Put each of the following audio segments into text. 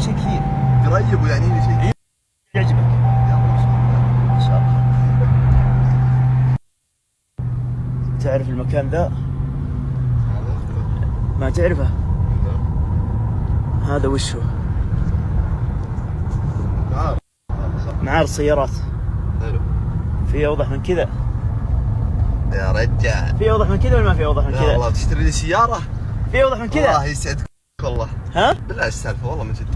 لك شيء كثير قريب ويعني لي شيء يعجبك. يلا بسم الله ان شاء الله. تعرف المكان ذا؟ ما تعرفه؟ هذا وش هو؟ معارض سيارات. حلو. في اوضح من كذا؟ يا رجال في اوضح من كذا ولا ما في اوضح من لا كذا؟ والله تشتري لي سيارة؟ في اوضح من كذا؟ الله يسعدك والله. ها؟ بالله ايش السالفة والله من جد.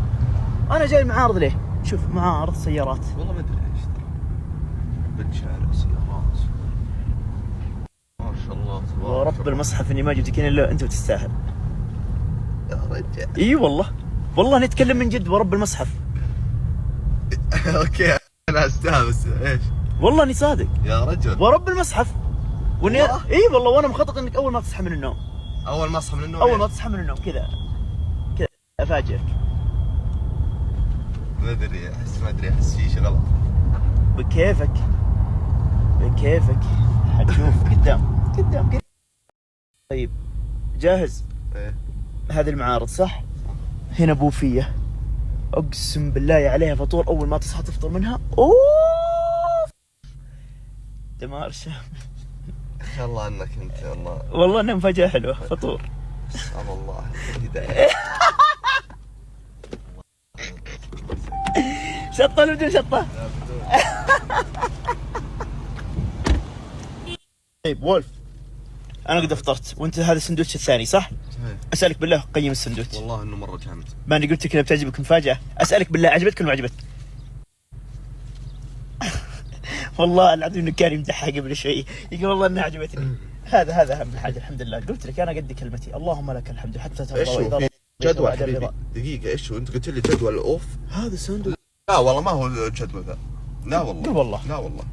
انا جاي المعارض ليه؟ شوف معارض سيارات. والله ما ادري ايش ترى. بالشارع سيارات. ما شاء الله تبارك ورب الله. المصحف اني ما جبتك هنا الا انت وتستاهل. يا رجال. اي والله. والله نتكلم من جد ورب المصحف. اوكي انا استاهل بس ايش؟ والله اني صادق. يا رجل. ورب المصحف. واني والله؟ اي والله وانا مخطط انك اول ما تصحى من النوم. اول ما اصحى من النوم اول ما تصحى من النوم كذا افاجئك. ما ادري احس في شيء غلط. بكيفك بكيفك حتشوف قدام. طيب جاهز؟ ايه هذه المعارض صح؟ هنا بوفية اقسم بالله عليها فطور اول ما تصحى تفطر منها. اوه دمار شامل. ان شاء الله عنك انت والله. والله انها مفاجأة حلوة فطور. اسال الله الهدايه. شطة ولا بدون شطة؟ طيب وولف انا قد افطرت وانت هذا السندوتش الثاني صح؟ اسالك بالله قيم السندوتش. والله انه مره جامد. ما اني قلت لك انها بتعجبك مفاجأة. اسالك بالله عجبتك ولا ما عجبتك؟ والله العظيم انه كان يمدحها قبل شوي يقول والله انها عجبتني. هذا اهم حاجه الحمد لله. قلت لك انا قد كلمتي اللهم لك الحمد حتى ترضى ايش هو؟ وإذا في رضيت جدول وبعد حبيبي الرضا. دقيقه ايش هو؟ انت قلت لي جدول اوف. هذا ساندويتش. لا والله ما هو الجدول ذا. لا والله. قل والله. لا والله.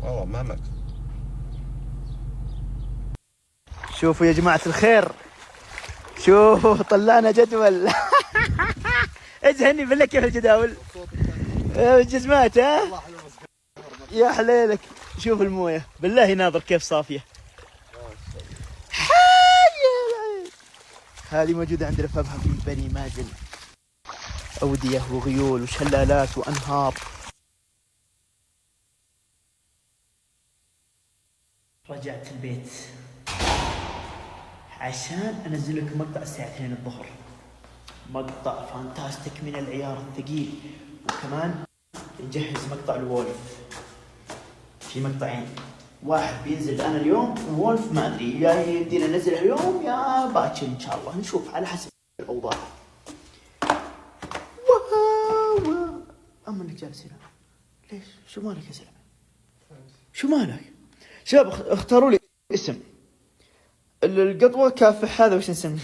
والله ما مكتوب. شوفوا يا جماعه الخير شوفوا طلعنا جدول. اجهني بالله كيف الجداول الجزمات ها يا حليلك. شوف المويه بالله ناظر كيف صافيه. هذه موجوده عندنا فبها في بني ماجل. اوديه وغيول وشلالات وانهار. رجعت البيت عشان انزل لكم مقطع الساعه 2 الظهر. مقطع فانتاستيك من العيار الثقيل. وكمان نجهز مقطع الوولف. في مقطعين واحد بينزل انا اليوم وولف ما ادري يا يمدينا ننزله اليوم يا باكر ان شاء الله نشوف على حسب الاوضاع. اما انك جالس هنا ليش؟ شو مالك يا زلمه؟ شو مالك؟ شباب اختاروا لي اسم. القطوه كافح هذا وش نسميه؟